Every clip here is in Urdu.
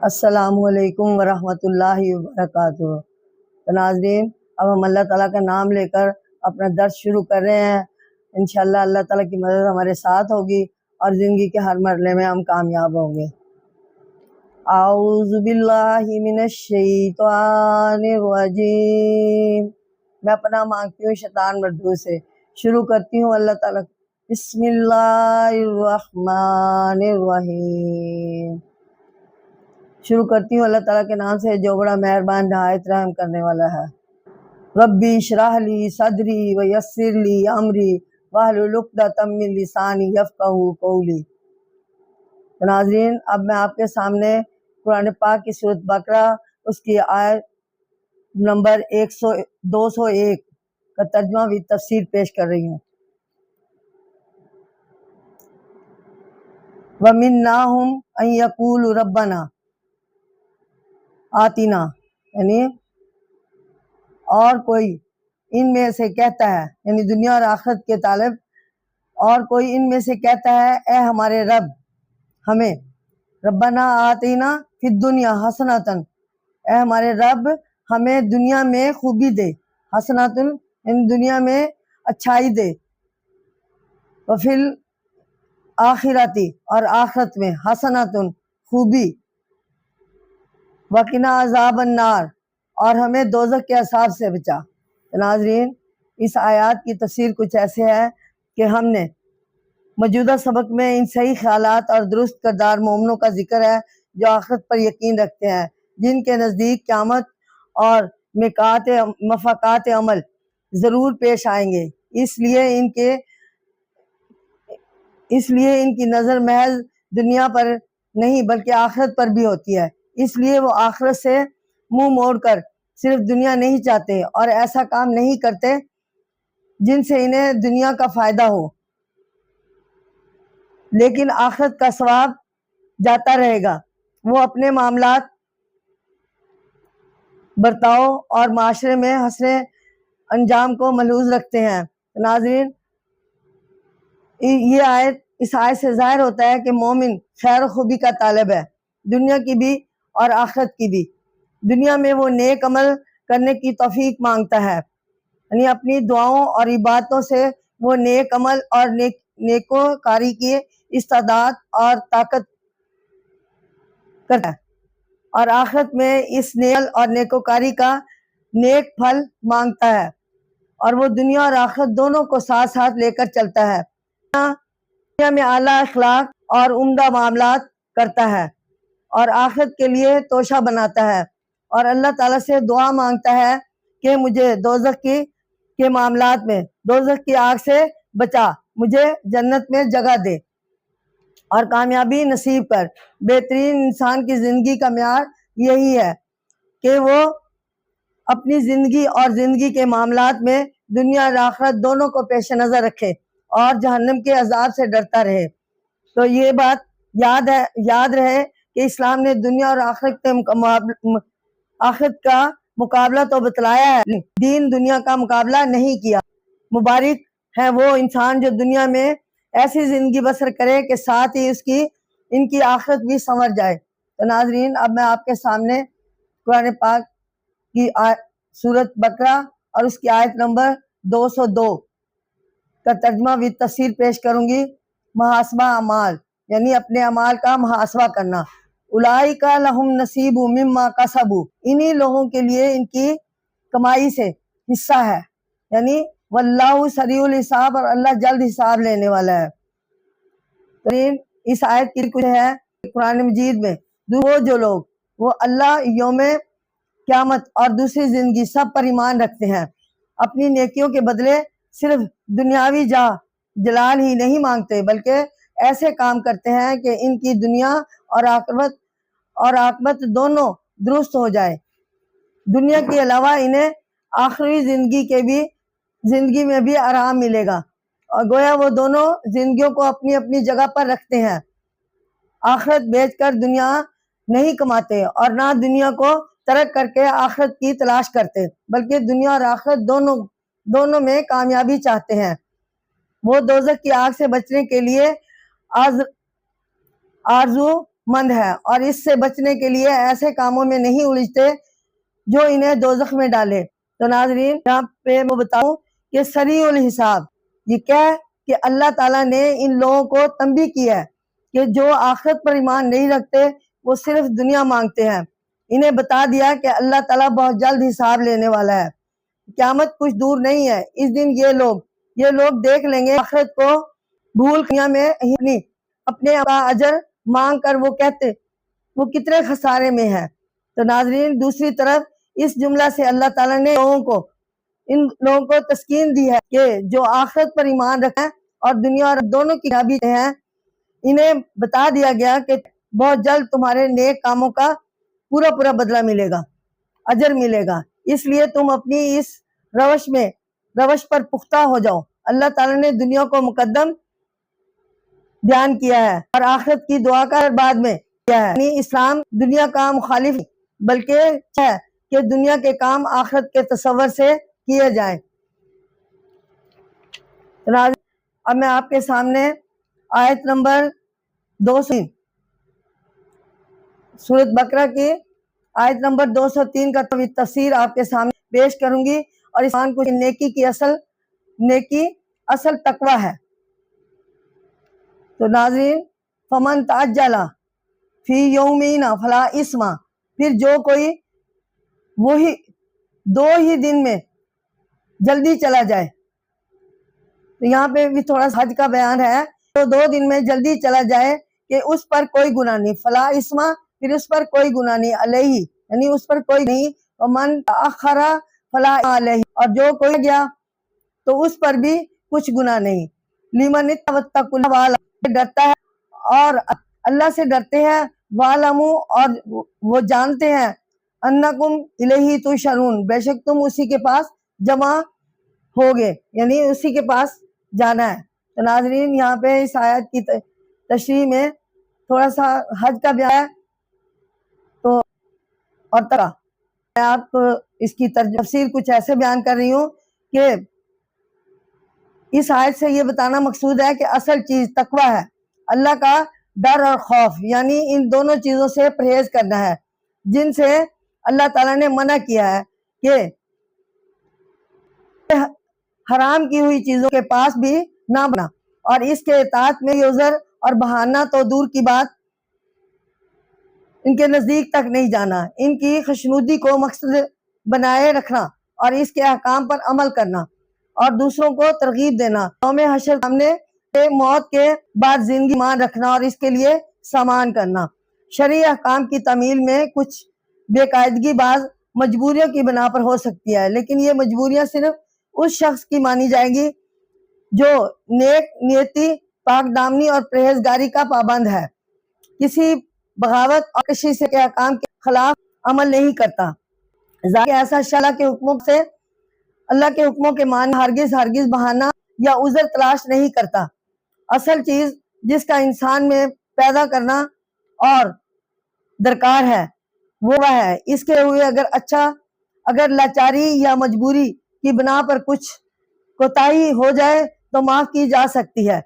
السلام علیکم ورحمۃ اللہ وبرکاتہ۔ تو ناظرین، اب ہم اللہ تعالیٰ کا نام لے کر اپنا درس شروع کر رہے ہیں۔ انشاءاللہ اللہ تعالیٰ کی مدد ہمارے ساتھ ہوگی اور زندگی کے ہر مرحلے میں ہم کامیاب ہوں گے۔ اعوذ باللہ من الشیطان الرجیم۔ میں پناہ مانگتی ہوں شیطان مردود سے۔ شروع کرتی ہوں اللہ تعالیٰ، بسم اللہ الرحمن الرحیم۔ شروع کرتی ہوں اللہ تعالیٰ کے نام سے جو بڑا مہربان نہایت رحم کرنے والا ہے۔ ربی اشرح لی صدری ویسر لی امری واحلل عقدۃ من لسانی یفقہوا قولی۔ ناظرین، اب میں آپ کے سامنے قرآن پاک کی سورۃ بقرہ اس کی آیت نمبر 201 کا ترجمہ بھی تفسیر پیش کر رہی ہوں۔ وَمِنَّهُمْ أَن يَقُولُوا رَبَّنَا آتِنَا، یعنی اور کوئی ان میں سے کہتا ہے، یعنی دنیا اور آخرت کے طالب، اور کوئی ان میں سے کہتا ہے اے ہمارے رب ہمیں، ربنا آتینا فی الدنیا حسنۃ، اے ہمارے رب ہمیں دنیا میں خوبی دے، حسنۃ ان دنیا میں اچھائی دے، وفی الآخرتی اور آخرت میں حسنۃ خوبی، وقنا عذاب النار اور ہمیں دوزخ کے عذاب سے بچا۔ ناظرین، اس آیات کی تفسیر کچھ ایسے ہے کہ ہم نے موجودہ سبق میں ان صحیح خیالات اور درست کردار مومنوں کا ذکر ہے جو آخرت پر یقین رکھتے ہیں، جن کے نزدیک قیامت اور مفاقات عمل ضرور پیش آئیں گے، اس لیے ان کی نظر محض دنیا پر نہیں بلکہ آخرت پر بھی ہوتی ہے، اس لیے وہ آخرت سے منہ موڑ کر صرف دنیا نہیں چاہتے اور ایسا کام نہیں کرتے جن سے انہیں دنیا کا فائدہ ہو، لیکن آخرت کا ثواب جاتا رہے گا۔ وہ اپنے معاملات، برتاؤ اور معاشرے میں حسن انجام کو ملحوظ رکھتے ہیں۔ ناظرین، یہ آیت، اس آیت سے ظاہر ہوتا ہے کہ مومن خیر و خوبی کا طالب ہے، دنیا کی بھی اور آخرت کی بھی۔ دنیا میں وہ نیک عمل کرنے کی توفیق مانگتا ہے، یعنی اپنی دعاؤں اور عبادتوں سے وہ نیک عمل اور نیکوکاری کی استعداد اور طاقت کرتا ہے، اور آخرت میں اس نیک اور نیکوکاری کا نیک پھل مانگتا ہے، اور وہ دنیا اور آخرت دونوں کو ساتھ ساتھ لے کر چلتا ہے۔ دنیا میں اعلیٰ اخلاق اور عمدہ معاملات کرتا ہے اور آخرت کے لیے توشہ بناتا ہے، اور اللہ تعالیٰ سے دعا مانگتا ہے کہ مجھے دوزخ کے معاملات میں، دوزخ کی آگ سے بچا، مجھے جنت میں جگہ دے اور کامیابی نصیب کر۔ بہترین انسان کی زندگی کا معیار یہی ہے کہ وہ اپنی زندگی اور زندگی کے معاملات میں دنیا اور آخرت دونوں کو پیش نظر رکھے اور جہنم کے عذاب سے ڈرتا رہے۔ تو یہ بات یاد رہے کہ اسلام نے دنیا اور آخرت کا مقابلہ تو بتلایا ہے، دین دنیا کا مقابلہ نہیں کیا۔ مبارک ہے وہ انسان جو دنیا میں ایسی زندگی بسر کرے کہ ساتھ ہی ان کی آخرت بھی سنور جائے۔ تو ناظرین، اب میں آپ کے سامنے قرآن پاک کی سورۃ بقرہ اور اس کی آیت نمبر 202 کا ترجمہ بھی تفسیر پیش کروں گی۔ محاسبہ اعمال، یعنی اپنے اعمال کا محاسبہ کرنا۔ اولئک لہم نصیب مما کسبوا، انہی لوگوں کے لیے ان کی کمائی سے حصہ ہے، یعنی واللہ سریع الحساب، اور اللہ جلد حساب لینے والا ہے۔ اس آیت کی کچھ ہے قرآن مجید میں، وہ جو لوگ وہ اللہ، یوم قیامت اور دوسری زندگی سب پر ایمان رکھتے ہیں، اپنی نیکیوں کے بدلے صرف دنیاوی جلال ہی نہیں مانگتے بلکہ ایسے کام کرتے ہیں کہ ان کی دنیا اور عاقبت دونوں درست ہو جائے۔ دنیا کے علاوہ انہیں آخری زندگی میں بھی آرام ملے گا، اور گویا وہ دونوں زندگیوں کو اپنی اپنی جگہ پر رکھتے ہیں۔ آخرت بیچ کر دنیا نہیں کماتے اور نہ دنیا کو ترک کر کے آخرت کی تلاش کرتے، بلکہ دنیا اور آخرت دونوں میں کامیابی چاہتے ہیں۔ وہ دوزخ کی آگ سے بچنے کے لیے آرزو مند ہے اور اس سے بچنے کے لیے ایسے کاموں میں نہیں الجھتے جو انہیں دوزخ میں ڈالے۔ تو ناظرین، یہاں پہ میں بتاؤں کہ سریع الحساب، یہ کیا ہے کہ اللہ تعالیٰ نے ان لوگوں کو تنبیہ کیا ہے کہ جو آخرت پر ایمان نہیں رکھتے وہ صرف دنیا مانگتے ہیں۔ انہیں بتا دیا کہ اللہ تعالیٰ بہت جلد حساب لینے والا ہے، قیامت کچھ دور نہیں ہے۔ اس دن یہ لوگ دیکھ لیں گے آخرت کو بھول دنیا میں اپنے کا اجر مانگ کر وہ کہتے وہ کتنے خسارے میں ہے۔ تو ناظرین، دوسری طرف اس جملہ سے اللہ تعالیٰ نے ان لوگوں کو تسکین دی ہے کہ جو آخرت پر ایمان رکھتے ہیں اور دنیا اور دونوں کی کامیابی ہیں، انہیں بتا دیا گیا کہ بہت جلد تمہارے نیک کاموں کا پورا بدلہ ملے گا، اجر ملے گا۔ اس لیے تم اپنی اس روش پر پختہ ہو جاؤ۔ اللہ تعالیٰ نے دنیا کو مقدم بیان کیا ہے اور آخرت کی دعا کا بعد میں کیا ہے، یعنی اسلام دنیا کا مخالف بلکہ ہے کہ دنیا کے کام آخرت کے تصور سے کیے جائیں۔ اب میں آپ کے سامنے آیت نمبر 203 سورۃ بقرہ کی آیت نمبر 203 کا تفسیر آپ کے سامنے پیش کروں گی، اور انسان کو نیکی کی اصل تقوی ہے۔ تو ناظرین، فمن تعجل فی یومین فلا اسم، پھر جو کوئی وہی 2 ہی دن میں جلدی چلا جائے۔ تو یہاں پہ بھی تھوڑا سا حج کا بیان ہے، تو 2 دن میں جلدی چلا جائے کہ اس پر کوئی گناہ نہیں، فلا اسم، پھر اس پر کوئی گناہ نہیں، علیہ یعنی اس پر کوئی نہیں، ومن تأخر فلا علیہ، اور جو کوئی گیا تو اس پر بھی کچھ گناہ نہیں۔ لمن اتقوا اللہ، ڈرتا ہے اور اللہ سے ڈرتے ہیں، وَعْلَمُوا، اور وہ جانتے ہیں، انکم الیہ تحشرون، بے شک تم اسی کے پاس جمع ہوگے، یعنی اسی کے پاس جانا ہے۔ تو ناظرین، یہاں پہ اس آیت کی تشریح میں تھوڑا سا حج کا بیان ہے، تو اور طرح میں آپ کو اس کی تفسیر کچھ ایسے بیان کر رہی ہوں کہ اس آیت سے یہ بتانا مقصود ہے کہ اصل چیز تقوی ہے، اللہ کا ڈر اور خوف، یعنی ان دونوں چیزوں سے پرہیز کرنا ہے جن سے اللہ تعالیٰ نے منع کیا ہے کہ حرام کی ہوئی چیزوں کے پاس بھی نہ بنا، اور اس کے اطاعت میں عذر اور بہانہ تو دور کی بات، ان کے نزدیک تک نہیں جانا، ان کی خوشنودی کو مقصد بنائے رکھنا اور اس کے احکام پر عمل کرنا اور دوسروں کو ترغیب دینا، یوم حشر سامنے موت کے بعد زندگی مان رکھنا اور اس کے لیے سامان کرنا۔ شرعی احکام کی تعمیل میں کچھ بے قاعدگی بعض مجبوریوں کی بنا پر ہو سکتی ہے، لیکن یہ مجبوریاں صرف اس شخص کی مانی جائیں گی جو نیک نیتی، پاک دامنی اور پرہیزگاری کا پابند ہے، کسی بغاوت اور کشی سے کے احکام کے خلاف عمل نہیں کرتا، ایسا اللہ کے حکموں کے معنی ہرگز بہانہ یا عذر تلاش نہیں کرتا۔ اصل چیز جس کا انسان میں پیدا کرنا اور درکار ہے وہ ہے، اس کے ہوئے اگر لاچاری یا مجبوری کی بنا پر کچھ کوتاہی ہو جائے تو معاف کی جا سکتی ہے۔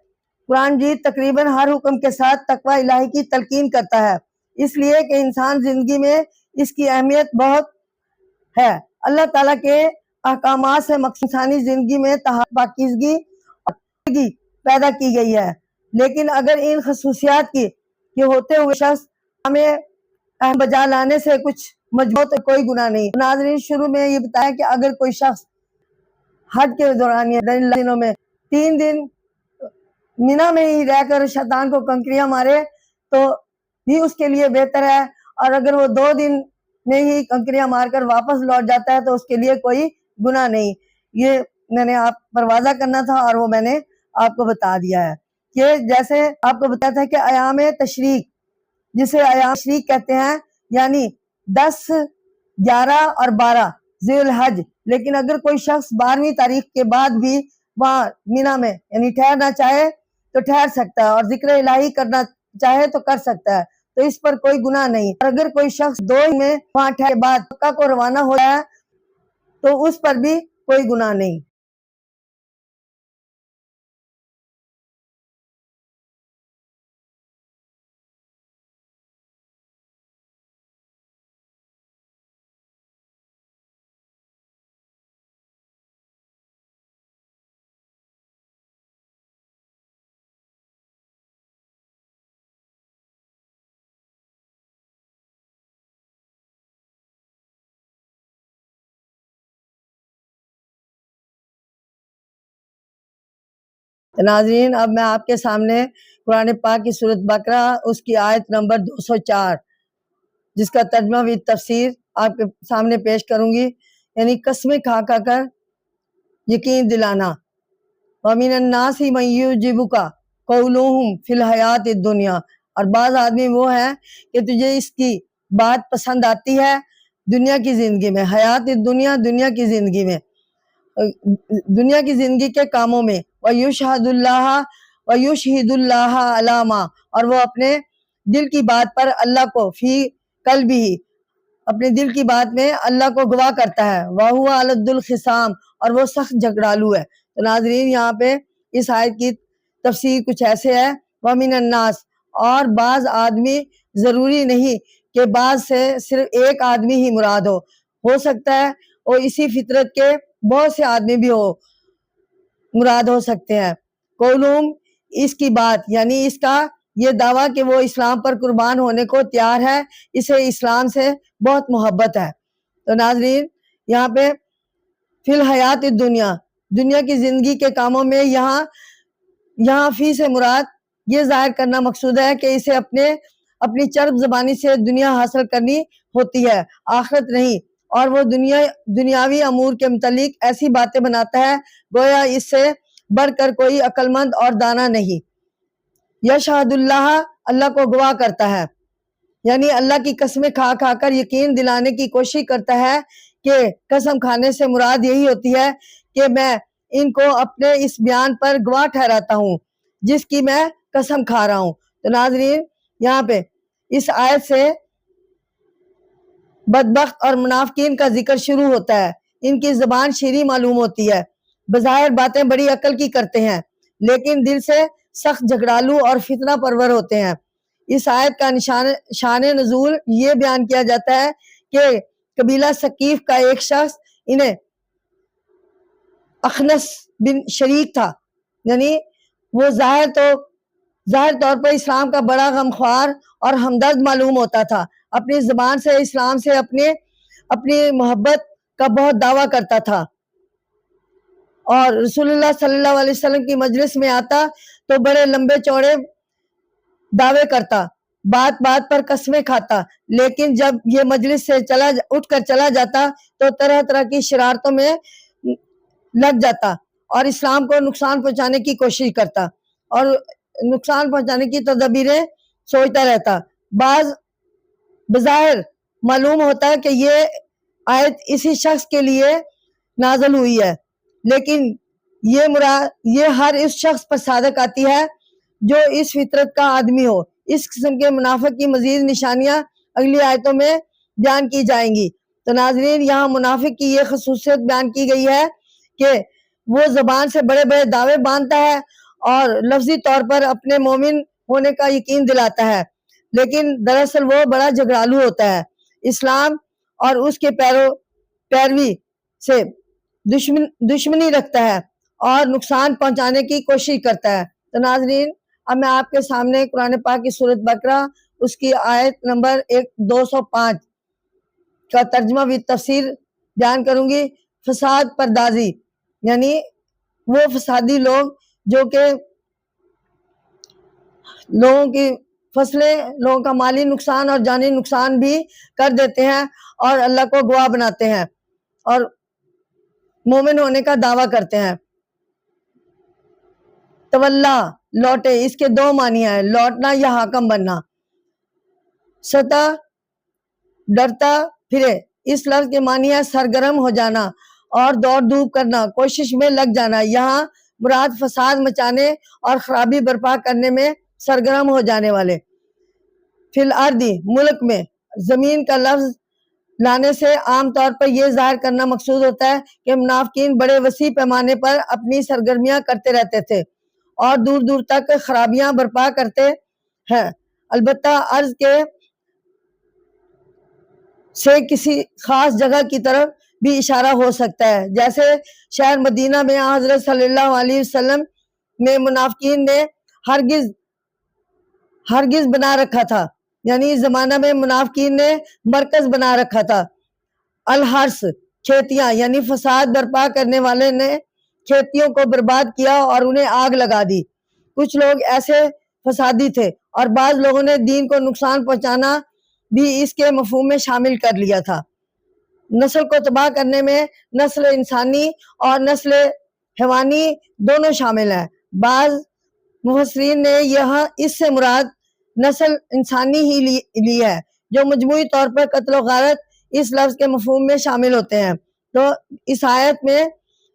قرآن مجید تقریباً ہر حکم کے ساتھ تقوی الہی کی تلقین کرتا ہے، اس لیے کہ انسان زندگی میں اس کی اہمیت بہت ہے۔ اللہ تعالیٰ کے احکامات سے مقصود انسانی زندگی میں پاکیزگی اور پیدا کی گئی ہے، لیکن اگر ان خصوصیات کے ہوتے ہوئے شخص ہمیں اہم بجا لانے سے کچھ مجبور تو کوئی گناہ نہیں۔ ناظرین، شروع میں یہ بتایا کہ اگر کوئی شخص حج کے دوران یا دنوں میں 3 دن مینا میں ہی رہ کر شیطان کو کنکریاں مارے تو بھی اس کے لیے بہتر ہے، اور اگر وہ 2 دن میں ہی کنکریاں مار کر واپس لوٹ جاتا ہے تو اس کے لیے کوئی گناہ نہیں۔ یہ میں نے آپ پر واضح کرنا تھا اور وہ میں نے آپ کو بتا دیا ہے کہ جیسے آپ کو بتایا تھا کہ ایام تشریق، جسے ایام تشریق کہتے ہیں، یعنی 10، 11 اور 12 ذی الحج، لیکن اگر کوئی شخص 12ویں تاریخ کے بعد بھی وہاں مینا میں یعنی ٹھہرنا چاہے تو ٹھہر سکتا ہے، اور ذکر الہی کرنا چاہے تو کر سکتا ہے، تو اس پر کوئی گناہ نہیں۔ اور اگر کوئی شخص 2 میں وہاں ٹھہرے کے بعد مکہ کو روانہ ہو جائے تو اس پر بھی کوئی گناہ نہیں۔ ناظرین اب میں آپ کے سامنے قرآن پاک کی سورۃ بقرہ اس کی آیت نمبر 204 جس کا ترجمہ و تفسیر آپ کے سامنے پیش کروں گی، یعنی قسمیں کھا کھا کر یقین دلانا۔ وَمِنَ النَّاسِ مَن يُعْجِبُكَ قَوْلُهُ فِي الْحَيَاةِ الدُّنْيَا، اور بعض آدمی وہ ہیں کہ تجھے اس کی بات پسند آتی ہے دنیا کی زندگی میں، حیات الدنیا دنیا کی زندگی میں، دنیا کی زندگی کے کاموں میں، وَيُشْهِدُ اللَّهَ عَلَىٰ مَا، اور وہ اپنے دل کی بات پر اللہ کو فی قلبہ، اپنے دل کی بات میں اللہ کو گواہ کرتا ہے، وَهُوَ أَلَدُّ الْخِصَامِ، اور وہ سخت جھگڑالو ہے۔ تو ناظرین یہاں پہ اس آیت کی تفسیر کچھ ایسے ہے، وَمِنَ النَّاسِ، اور بعض آدمی، ضروری نہیں کہ بعض سے صرف ایک آدمی ہی مراد ہو سکتا ہے اور اسی فطرت کے بہت سے آدمی بھی مراد ہو سکتے ہیں۔ قولہم، اس کی بات یعنی اس کا یہ دعویٰ کہ وہ اسلام پر قربان ہونے کو تیار ہے، اسے اسلام سے بہت محبت ہے۔ تو ناظرین یہاں پہ فی الحیات الدنیا، دنیا کی زندگی کے کاموں میں یہاں فی سے مراد یہ ظاہر کرنا مقصود ہے کہ اسے اپنی چرب زبانی سے دنیا حاصل کرنی ہوتی ہے، آخرت نہیں، اور وہ دنیاوی امور کے متعلق ایسی باتیں بناتا ہے گویا اس سے بڑھ کر کوئی عقل مند اور دانا نہیں۔ یشہد اللہ، اللہ کو گواہ کرتا ہے، یعنی اللہ کی قسمیں کھا کھا کر یقین دلانے کی کوشش کرتا ہے کہ قسم کھانے سے مراد یہی ہوتی ہے کہ میں ان کو اپنے اس بیان پر گواہ ٹھہراتا ہوں جس کی میں قسم کھا رہا ہوں۔ تو ناظرین یہاں پہ اس آیت سے بدبخت اور منافقین کا ذکر شروع ہوتا ہے۔ ان کی زبان شیریں معلوم ہوتی ہے، بظاہر باتیں بڑی عقل کی کرتے ہیں لیکن دل سے سخت جھگڑالو اور فتنہ پرور ہوتے ہیں۔ اس آیت کا شان نزول یہ بیان کیا جاتا ہے کہ قبیلہ ثقیف کا ایک شخص انہیں اخنس بن شریک تھا، یعنی وہ ظاہر طور پر اسلام کا بڑا غمخوار اور ہمدرد معلوم ہوتا تھا، اپنی زبان سے اسلام سے اپنی محبت کا بہت دعویٰ کرتا تھا اور رسول اللہ صلی اللہ علیہ وسلم کی مجلس میں آتا تو بڑے لمبے چوڑے دعوے کرتا، بات بات پر قسمیں کھاتا، لیکن جب یہ مجلس سے اٹھ کر چلا جاتا تو طرح طرح کی شرارتوں میں لگ جاتا اور اسلام کو نقصان پہنچانے کی کوشش کرتا اور نقصان پہنچانے کی تدابیریں سوچتا رہتا۔ بظاہر معلوم ہوتا ہے کہ یہ آیت اسی شخص کے لیے نازل ہوئی ہے، لیکن یہ ہر اس شخص پر صادق آتی ہے جو اس فطرت کا آدمی ہو۔ اس قسم کے منافق کی مزید نشانیاں اگلی آیتوں میں بیان کی جائیں گی۔ تو ناظرین یہاں منافق کی یہ خصوصیت بیان کی گئی ہے کہ وہ زبان سے بڑے بڑے دعوے باندھتا ہے اور لفظی طور پر اپنے مومن ہونے کا یقین دلاتا ہے، لیکن دراصل وہ بڑا جھگڑالو ہوتا ہے، اسلام اور اس کے پیروی سے دشمنی رکھتا ہے اور نقصان پہنچانے کی کوشش کرتا ہے۔ تو ناظرین اب میں آپ کے سامنے قرآن پاک کی سورۃ بقرہ اس کی آیت نمبر 205 کا ترجمہ و تفسیر بیان کروں گی۔ فساد پردازی، یعنی وہ فسادی لوگ جو کہ لوگوں کی فصلیں، لوگوں کا مالی نقصان اور جانی نقصان بھی کر دیتے ہیں اور اللہ کو گواہ بناتے ہیں اور مومن ہونے کا دعویٰ کرتے ہیں۔ تولا، لوٹے، اس کے دو معنی ہیں، لوٹنا یا حاکم بننا۔ ستا، ڈرتا پھرے، اس لفظ کے معنی ہے سرگرم ہو جانا اور دوڑ دھوپ کرنا، کوشش میں لگ جانا۔ یہاں مراد فساد مچانے اور خرابی برپا کرنے میں سرگرم ہو جانے والے۔ فی الارض، ملک میں، زمین کا لفظ لانے سے عام طور پر یہ ظاہر کرنا مقصود ہوتا ہے کہ منافقین بڑے وسیع پیمانے پر اپنی سرگرمیاں کرتے رہتے تھے اور دور دور تک خرابیاں برپا کرتے ہیں۔ البتہ ارض کے سے کسی خاص جگہ کی طرف بھی اشارہ ہو سکتا ہے، جیسے شہر مدینہ میں حضرت صلی اللہ علیہ وسلم میں منافقین نے ہرگز بنا رکھا تھا، یعنی اس زمانہ میں منافقین نے مرکز بنا رکھا تھا۔ الحرس، کھیتیاں، یعنی فساد برپا کرنے والے نے کھیتیوں کو برباد کیا اور انہیں آگ لگا دی۔ کچھ لوگ ایسے فسادی تھے اور بعض لوگوں نے دین کو نقصان پہنچانا بھی اس کے مفہوم میں شامل کر لیا تھا۔ نسل کو تباہ کرنے میں نسل انسانی اور نسل حیوانی دونوں شامل ہیں۔ بعض مفسرین نے یہاں اس سے مراد نسل انسانی ہی لی ہے، جو مجموعی طور پر قتل و غارت اس لفظ کے مفہوم میں شامل ہوتے ہیں۔ تو اس آیت میں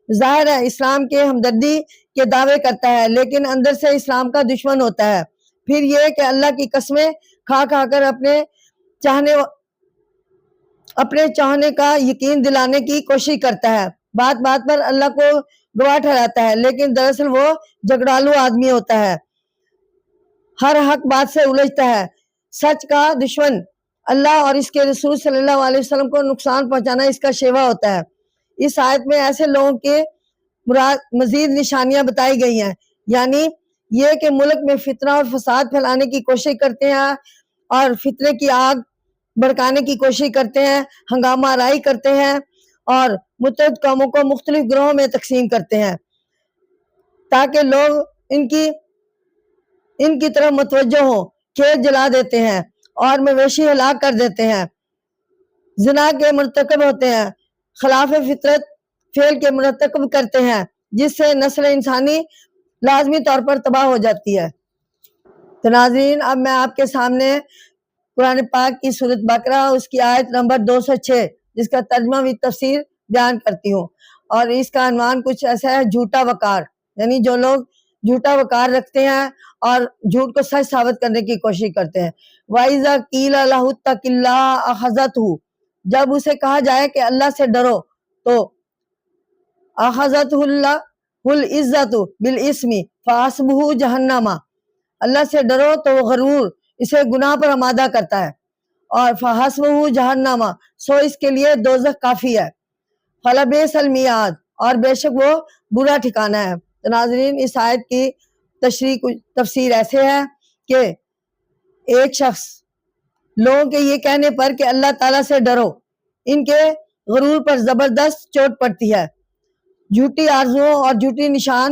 ظاہر ہے اسلام کے ہمدردی کے دعوے کرتا ہے، لیکن اندر سے اسلام کا دشمن ہوتا ہے۔ پھر یہ کہ اللہ کی قسمیں کھا کھا کر اپنے چاہنے کا یقین دلانے کی کوشش کرتا ہے، بات بات پر اللہ کو گواہ ٹھہراتا ہے، لیکن دراصل وہ جھگڑالو آدمی ہوتا ہے، ہر حق بات سے الجھتا ہے۔ سچ کا دشمن اللہ اور اس کے رسول صلی اللہ علیہ وسلم کو نقصان پہنچانا اس کا شیوا ہوتا ہے۔ اس آیت میں ایسے لوگوں کے مزید نشانیاں بتائی گئی ہیں، یعنی یہ کہ ملک میں فتنہ اور فساد پھیلانے کی کوشش کرتے ہیں اور فتنے کی آگ بھڑکانے کی کوشش کرتے ہیں، ہنگامہ آرائی کرتے ہیں اور متحد قوموں کو مختلف گروہوں میں تقسیم کرتے ہیں تاکہ لوگ ان کی طرف متوجہ ہوں، کھیت جلا دیتے ہیں اور مویشی ہلاک کر دیتے ہیں، زنا کے مرتکب ہوتے ہیں، خلاف فطرت فعل کے مرتکب کرتے ہیں، جس سے نسل انسانی لازمی طور پر تباہ ہو جاتی ہے۔ تو ناظرین، اب میں آپ کے سامنے قرآن پاک کی سورۃ بقرہ اس کی آیت نمبر 206 جس کا ترجمہ و تفسیر بیان کرتی ہوں، اور اس کا عنوان کچھ ایسا ہے، جھوٹا وقار، یعنی جو لوگ جھوٹا وقار رکھتے ہیں اور جھوٹ کو سچ ثابت کرنے کی کوشش کرتے ہیں۔ وَإِذَا قِيلَ لَهُ اتَّقِ اللَّهَ أَخَذَتْهُ، جب اسے کہا جائے کہ اللہ سے ڈرو تو أَخَذَتْهُ الْعِزَّةُ بِالْإِثْمِ فَحَسْبُهُ جَهَنَّمَ، اللہ سے ڈرو تو وہ غرور اسے گناہ پر آمادہ کرتا ہے، اور فَحَسْبُهُ جَهَنَّمَ، سو اس کے لیے دوزخ کافی ہے، فَلَبِئْسَ الْمِہَادُ، اور بے شک وہ برا ٹھکانہ ہے۔ تو ناظرین، اس آیت کی تفسیر ایسے ہے کہ ایک شخص لوگوں کے یہ کہنے پر کہ اللہ تعالیٰ سے ڈرو، ان کے غرور پر زبردست چوٹ پڑتی ہے، جھوٹی آرزوؤں اور جھوٹی نشان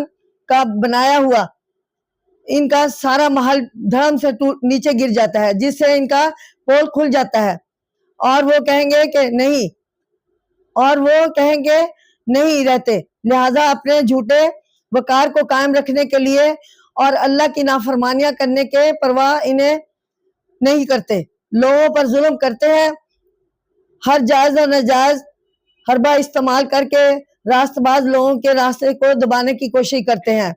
کا بنایا ہوا ان کا سارا محل دھڑم سے نیچے گر جاتا ہے، جس سے ان کا پول کھل جاتا ہے، اور وہ کہیں گے نہیں رہتے، لہذا اپنے جھوٹے وقار کو قائم رکھنے کے لیے اور اللہ کی نافرمانیاں کرنے کے پرواہ انہیں نہیں کرتے، لوگوں پر ظلم کرتے ہیں، ہر جائز اور ناجائز حربہ استعمال کر کے راست باز لوگوں کے راستے کو دبانے کی کوشش کرتے ہیں۔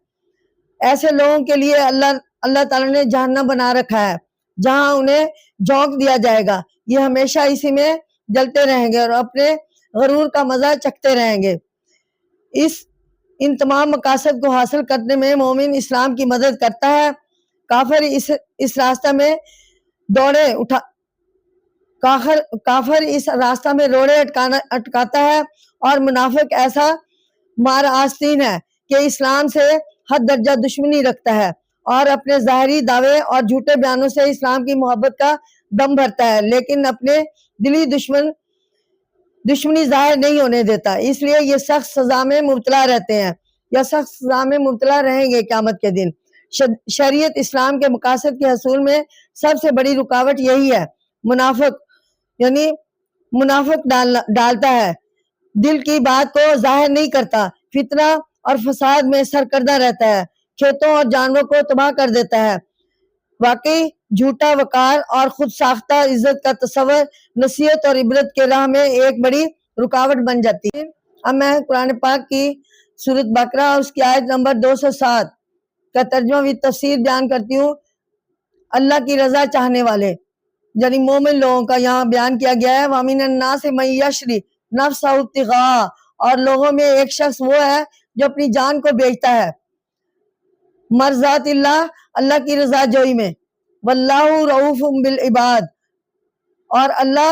ایسے لوگوں کے لیے اللہ تعالیٰ نے جہنم بنا رکھا ہے، جہاں انہیں جھونک دیا جائے گا، یہ ہمیشہ اسی میں جلتے رہیں گے اور اپنے غرور کا مزہ چکھتے رہیں گے۔ ان تمام مقاصد کو حاصل کرنے میں مومن اسلام کی مدد کرتا ہے، کافر اس راستہ میں روڑے اٹکاتا ہے، اور منافق ایسا مار آستین ہے کہ اسلام سے حد درجہ دشمنی رکھتا ہے اور اپنے ظاہری دعوے اور جھوٹے بیانوں سے اسلام کی محبت کا دم بھرتا ہے، لیکن اپنے دلی دشمنی ظاہر نہیں ہونے دیتا، اس لیے یہ سخت سزا میں مبتلا رہتے ہیں یا سخت سزا میں مبتلا رہیں گے قیامت کے دن۔ شریعت اسلام کے مقاصد کے حصول میں سب سے بڑی رکاوٹ یہی ہے، منافق ڈالتا ہے، دل کی بات کو ظاہر نہیں کرتا، فتنہ اور فساد میں سرکردہ رہتا ہے، کھیتوں اور جانوروں کو تباہ کر دیتا ہے۔ واقعی جھوٹا وقار اور خود ساختہ عزت کا تصور نصیحت اور عبرت کے راہ میں ایک بڑی رکاوٹ بن جاتی ہے۔ اب میں قرآن پاک کی سورۃ بقرہ اور اس کی آیت نمبر 207 کا ترجمہ و تفسیر بیان کرتی ہوں۔ اللہ کی رضا چاہنے والے یعنی مومن لوگوں کا یہاں بیان کیا گیا ہے۔ وَمِنَ النَّاسِ مَن يَشْرِي نَفْسَهُ ابْتِغَاءَ، اور لوگوں میں ایک شخص وہ ہے جو اپنی جان کو بیچتا ہے مرضات اللہ کی رضا جوئی میں، واللہ رؤوف بالعباد، اور اللہ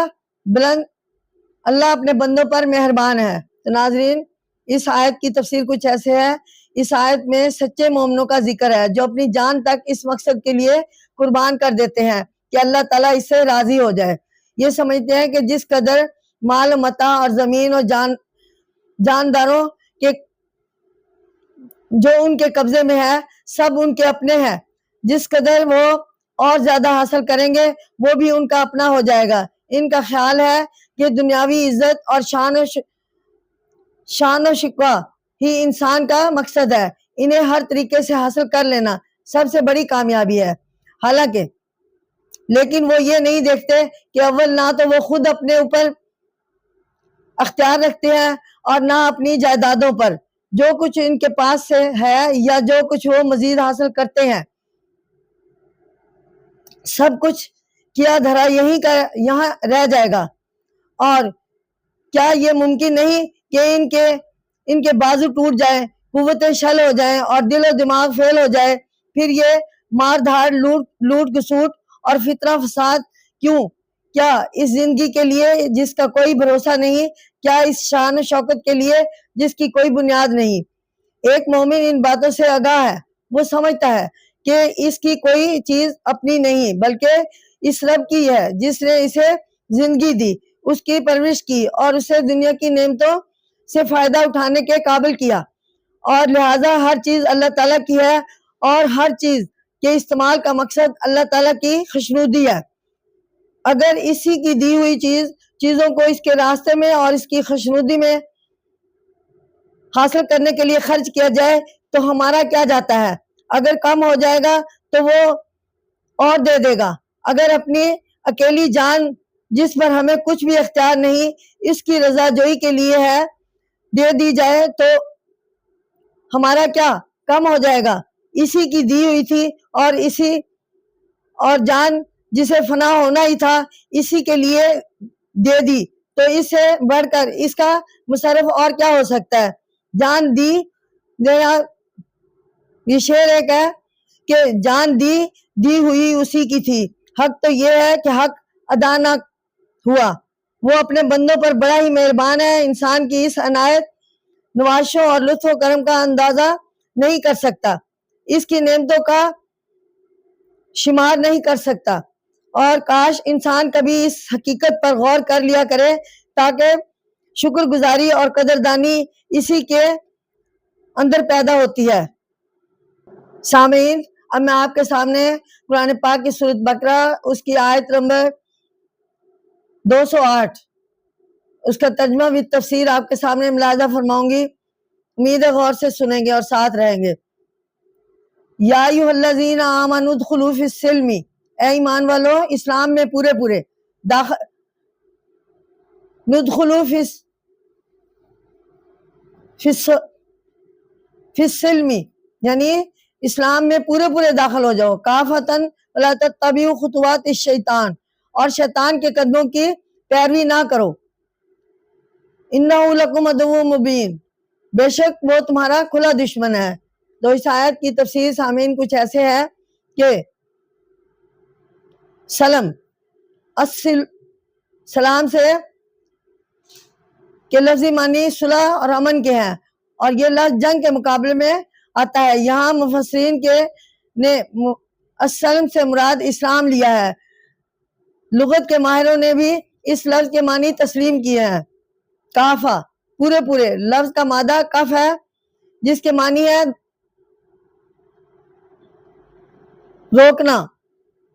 اپنے بندوں پر مہربان ہے۔ تو ناظرین، اس آیت کی تفسیر کچھ ایسے ہے، اس آیت میں سچے مومنوں کا ذکر ہے جو اپنی جان تک اس مقصد کے لیے قربان کر دیتے ہیں کہ اللہ تعالیٰ اس سے راضی ہو جائے۔ یہ سمجھتے ہیں کہ جس قدر مال و متاع اور زمین اور جانداروں کے جو ان کے قبضے میں ہے سب ان کے اپنے ہیں، جس قدر وہ اور زیادہ حاصل کریں گے وہ بھی ان کا اپنا ہو جائے گا۔ ان کا خیال ہے کہ دنیاوی عزت اور شان و شکوہ ہی انسان کا مقصد ہے، انہیں ہر طریقے سے حاصل کر لینا سب سے بڑی کامیابی ہے۔ حالانکہ لیکن وہ یہ نہیں دیکھتے کہ اول نہ تو وہ خود اپنے اوپر اختیار رکھتے ہیں اور نہ اپنی جائیدادوں پر، جو کچھ ان کے پاس سے ہے یا جو کچھ وہ مزید حاصل کرتے ہیں، سب کچھ کیا دھرا یہاں رہ جائے گا۔ اور کیا یہ ممکن نہیں کہ ان کے بازو ٹوٹ جائیں، قوتیں شل ہو جائیں اور دل و دماغ فیل ہو جائے، پھر یہ مار دھاڑ، لوٹ کسوٹ اور فتنہ فساد کیوں؟ کیا اس زندگی کے لیے جس کا کوئی بھروسہ نہیں؟ کیا اس شان و شوکت کے لیے جس کی کوئی بنیاد نہیں؟ ایک مومن ان باتوں سے آگاہ ہے، وہ سمجھتا ہے کہ اس کی کوئی چیز اپنی نہیں بلکہ اس رب کی ہے جس نے اسے زندگی دی، اس کی پرورش کی اور اسے دنیا کی نعمتوں سے فائدہ اٹھانے کے قابل کیا، اور لہٰذا ہر چیز اللہ تعالیٰ کی ہے اور ہر چیز کے استعمال کا مقصد اللہ تعالیٰ کی خوشنودی ہے۔ اگر اسی کی دی ہوئی چیزوں کو اس کے راستے میں اور اس کی خوشنودی میں حاصل کرنے کے لیے خرچ کیا جائے تو ہمارا کیا جاتا ہے؟ اگر کم ہو جائے گا تو وہ اور دے دے گا، اگر اپنی اکیلی جان جس پر ہمیں کچھ بھی اختیار نہیں اس کی رضا جوئی کے لیے ہے دے دی جائے تو ہمارا کیا کم ہو جائے گا؟ اسی کی دی ہوئی تھی اور جان جسے فنا ہونا ہی تھا اسی کے لیے دے دی، تو اس سے بڑھ کر اس کا مصرف اور کیا ہو سکتا ہے؟ جان دی دینا، یہ شعر ایک ہے کہ جان دی ہوئی اسی کی تھی، حق تو یہ ہے کہ حق ادا نہ ہوا، وہ اپنے بندوں پر بڑا ہی مہربان ہے، انسان کی اس عنایت نوازشوں اور لطف و کرم کا اندازہ نہیں کر سکتا، اس کی نعمتوں کا شمار نہیں کر سکتا، اور کاش انسان کبھی اس حقیقت پر غور کر لیا کرے تاکہ شکر گزاری اور قدردانی اسی کے اندر پیدا ہوتی ہے۔ سامعین، اب میں آپ کے سامنے قرآن پاک کی سورۃ بقرہ اس کی آیت نمبر 208 اس کا ترجمہ و تفسیر آپ کے سامنے ملاحظہ فرماؤں گی، امید ہے غور سے سنیں گے اور ساتھ رہیں گے۔ یا ایھا الذین آمنوا ادخلوا فی السلم، اے ایمان والو اسلام میں پورے ندخلوا فی السلم یعنی اسلام میں پورے داخل ہو جاؤ، کافتن ولا تتبعوا خطوات الشیطان، اور شیطان کے قدموں کی پیروی نہ کرو، انہ لکم عدو مبین، بے شک وہ تمہارا کھلا دشمن ہے۔ تو اس آیت کی تفسیر سامعین کچھ ایسے ہے کہ سلام سے کہ لفظی معنی صلح اور امن کے ہیں، اور یہ لفظ جنگ کے مقابلے میں آتا ہے۔ یہاں مفسرین نے السلم سے مراد اسلام لیا ہے، لغت کے ماہروں نے بھی اس لفظ کے معنی تسلیم کیے ہیں۔ کافہ پورے لفظ کا مادہ کف ہے جس کے معنی ہے روکنا،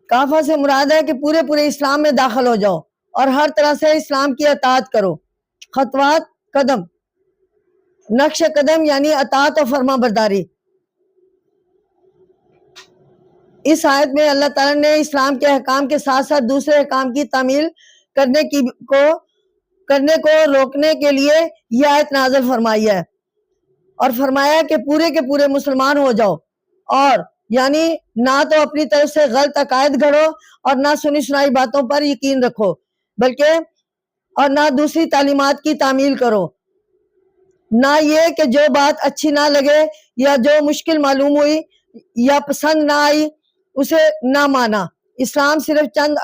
کافہ سے مراد ہے کہ پورے اسلام میں داخل ہو جاؤ اور ہر طرح سے اسلام کی اطاعت کرو۔ خطوات قدم، نقش قدم یعنی اطاعت و فرما برداری۔ اس آیت میں اللہ تعالیٰ نے اسلام کے احکام کے ساتھ ساتھ دوسرے احکام کی تعمیل کرنے کو روکنے کے لیے یہ آیت نازل فرمائی ہے، اور فرمایا کہ پورے کے پورے مسلمان ہو جاؤ، اور یعنی نہ تو اپنی طرف سے غلط عقائد گھڑو اور نہ سنی سنائی باتوں پر یقین رکھو، بلکہ اور نہ دوسری تعلیمات کی تعمیل کرو، نہ یہ کہ جو بات اچھی نہ لگے یا جو مشکل معلوم ہوئی یا پسند نہ آئی اسے نہ مانا۔ اسلام صرف چند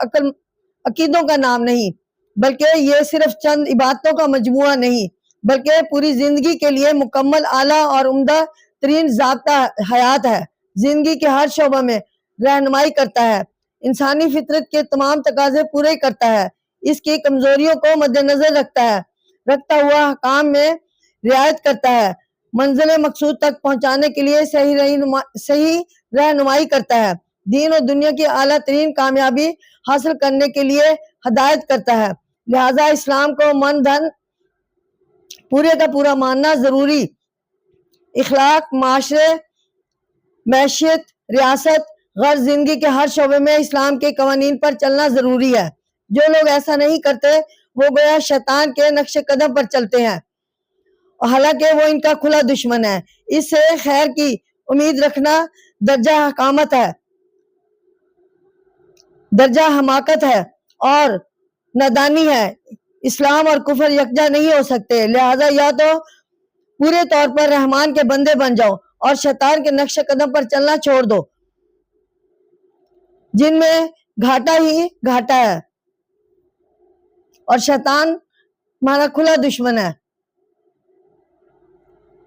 عقیدوں کا نام نہیں، بلکہ یہ صرف چند عبادتوں کا مجموعہ نہیں، بلکہ پوری زندگی کے لیے مکمل اعلیٰ اور عمدہ ترین ضابطہ حیات ہے، زندگی کے ہر شعبہ میں رہنمائی کرتا ہے، انسانی فطرت کے تمام تقاضے پورے کرتا ہے، اس کی کمزوریوں کو مد نظر رکھتا ہوا حکام میں رعایت کرتا ہے، منزل مقصود تک پہنچانے کے لیے صحیح رہنمائی کرتا ہے، دین اور دنیا کی اعلیٰ ترین کامیابی حاصل کرنے کے لیے ہدایت کرتا ہے۔ لہٰذا اسلام کو من دھن پورے کا پورا ماننا ضروری، اخلاق، معاشرے، معیشت، ریاست، غرض زندگی کے ہر شعبے میں اسلام کے قوانین پر چلنا ضروری ہے۔ جو لوگ ایسا نہیں کرتے وہ گویا شیطان کے نقش قدم پر چلتے ہیں، حالانکہ وہ ان کا کھلا دشمن ہے۔ اس سے خیر کی امید رکھنا درجہ حکامت ہے، درجہ حماقت ہے اور نادانی ہے۔ اسلام اور کفر یکجا نہیں ہو سکتے، لہذا یا تو پورے طور پر رحمان کے بندے بن جاؤ اور شیطان کے نقش قدم پر چلنا چھوڑ دو، جن میں گھاٹا ہی گھاٹا ہے اور شیطان ہمارا کھلا دشمن ہے۔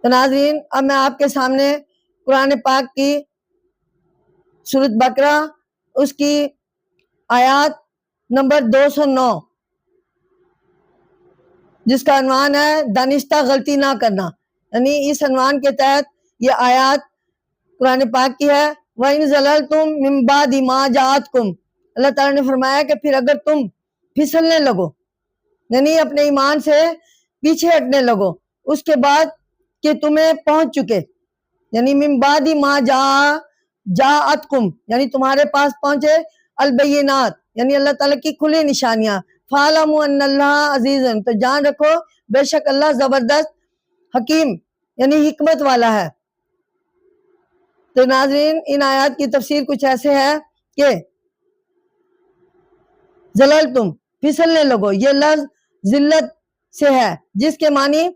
تو ناظرین، اب میں آپ کے سامنے قرآن پاک کی سورۃ بقرہ اس کی آیات نمبر 209 جس کا عنوان ہے دانستہ غلطی نہ کرنا، یعنی اس عنوان کے تحت یہ آیات قرآن پاک کی ہے۔ وَإِن زَلَلْتُم مِّن بَعْدِ مَا جَاءَتْكُمْ، اللہ تعالیٰ نے فرمایا کہ پھر اگر تم پھسلنے لگو، یعنی اپنے ایمان سے پیچھے ہٹنے لگو اس کے بعد کہ تمہیں پہنچ چکے، یعنی مِن بَعْدِ مَا جَاءَتْكُمْ یعنی تمہارے پاس پہنچے البینات، یعنی اللہ تعالیٰ کی کھلی نشانیاں۔ فَاعْلَمُوا أَنَّ اللَّهَ عَزِيزٌ، تو جان رکھو بے شک اللہ زبردست حکیم یعنی حکمت والا ہے۔ تو ناظرین، ان آیات کی تفسیر کچھ ایسے ہے کہ زللتم پھسلنے لگو، یہ لفظ ذلت سے ہے جس کے معنی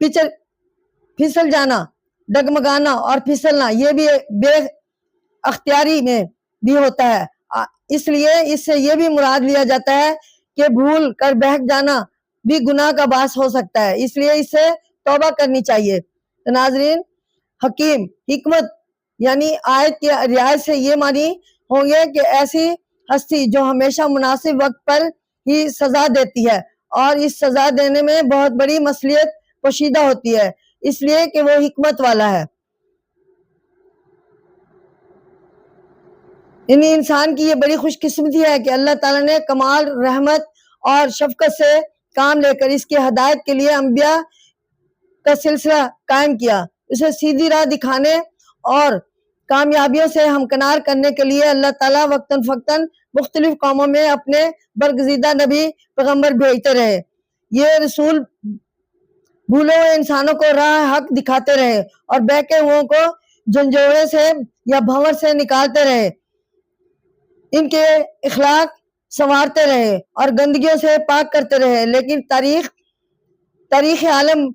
پھسل جانا، ڈگمگانا اور پھسلنا، یہ بھی بے اختیاری میں بھی ہوتا ہے، اس لیے اس سے یہ بھی مراد لیا جاتا ہے کہ بھول کر بہک جانا بھی گناہ کا باعث ہو سکتا ہے، اس لیے اس سے توبہ کرنی چاہیے۔ تو ناظرین، حکیم، حکمت یعنی آیت کی رعایت سے یہ معنی ہوں گے کہ ایسی ہستی جو ہمیشہ مناسب وقت پر ہی سزا دیتی ہے اور اس سزا دینے میں بہت بڑی مصلحت پوشیدہ ہوتی ہے، اس لیے کہ وہ حکمت والا ہے۔ یعنی انسان کی یہ بڑی خوش قسمتی ہے کہ اللہ تعالیٰ نے کمال رحمت اور شفقت سے کام لے کر اس کی ہدایت کے لیے انبیاء کا سلسلہ قائم کیا، اسے سیدھی راہ دکھانے اور کامیابیوں سے ہمکنار کرنے کے لیے اللہ تعالیٰ وقتاً فوقتاً مختلف قوموں میں اپنے برگزیدہ نبی پیغمبر بھیجتے رہے۔ یہ رسول بھولے ہوئے انسانوں کو راہ حق دکھاتے رہے اور بہکے ہوئوں کو جھنجھوڑے سے یا بھنور سے نکالتے رہے، ان کے اخلاق سنوارتے رہے اور گندگیوں سے پاک کرتے رہے، لیکن تاریخ عالم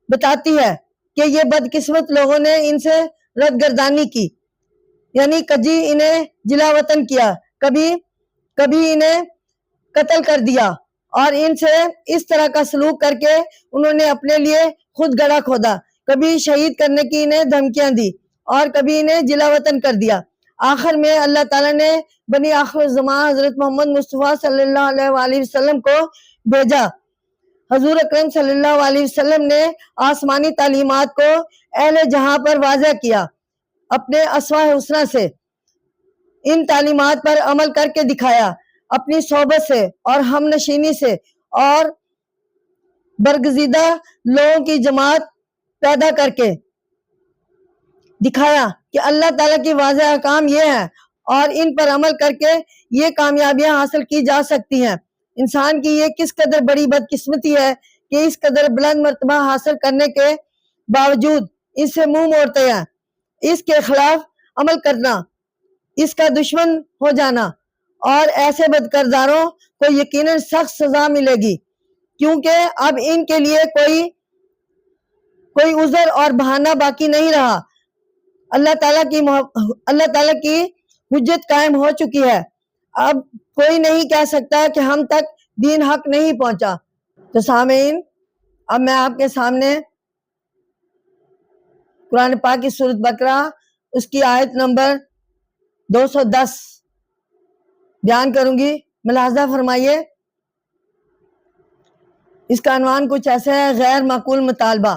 بتاتی ہے کہ یہ بدقسمت لوگوں نے ان سے رد گردانی کی، یعنی کبھی انہیں جلا وطن کیا، کبھی انہیں قتل کر دیا اور ان سے اس طرح کا سلوک کر کے انہوں نے اپنے لیے خود گڑھا کھودا، کبھی شہید کرنے کی انہیں دھمکیاں دی اور کبھی انہیں جلا وطن کر دیا۔ آخر میں اللہ تعالیٰ نے بنی آخر الزمان حضرت محمد مصطفیٰ صلی اللہ علیہ وآلہ وسلم کو بھیجا۔ حضور اکرم صلی اللہ علیہ وسلم نے آسمانی تعلیمات کو اہل جہاں پر واضح کیا، اپنے اسوہ حسنہ سے ان تعلیمات پر عمل کر کے دکھایا، اپنی صحبت سے اور ہم نشینی سے اور برگزیدہ لوگوں کی جماعت پیدا کر کے دکھایا کہ اللہ تعالیٰ کی واضح احکام یہ ہے اور ان پر عمل کر کے یہ کامیابیاں حاصل کی جا سکتی ہیں۔ انسان کی یہ کس قدر بڑی بدقسمتی ہے کہ اس قدر بلند مرتبہ حاصل کرنے کے باوجود اس سے منہ موڑتے ہیں، اس کے خلاف عمل کرنا، اس کا دشمن ہو جانا، اور ایسے بدکرداروں کو یقیناً سخت سزا ملے گی، کیونکہ اب ان کے لیے کوئی عذر اور بہانہ باقی نہیں رہا۔ اللہ تعالیٰ کی حجت قائم ہو چکی ہے، اب کوئی نہیں کہہ سکتا کہ ہم تک دین حق نہیں پہنچا۔ تو سامعین، اب میں آپ کے سامنے قرآن پاک کی سورۃ بقرہ اس کی آیت نمبر 210 بیان کروں گی، ملاحظہ فرمائیے۔ اس کا عنوان کچھ ایسا ہے، غیر معقول مطالبہ۔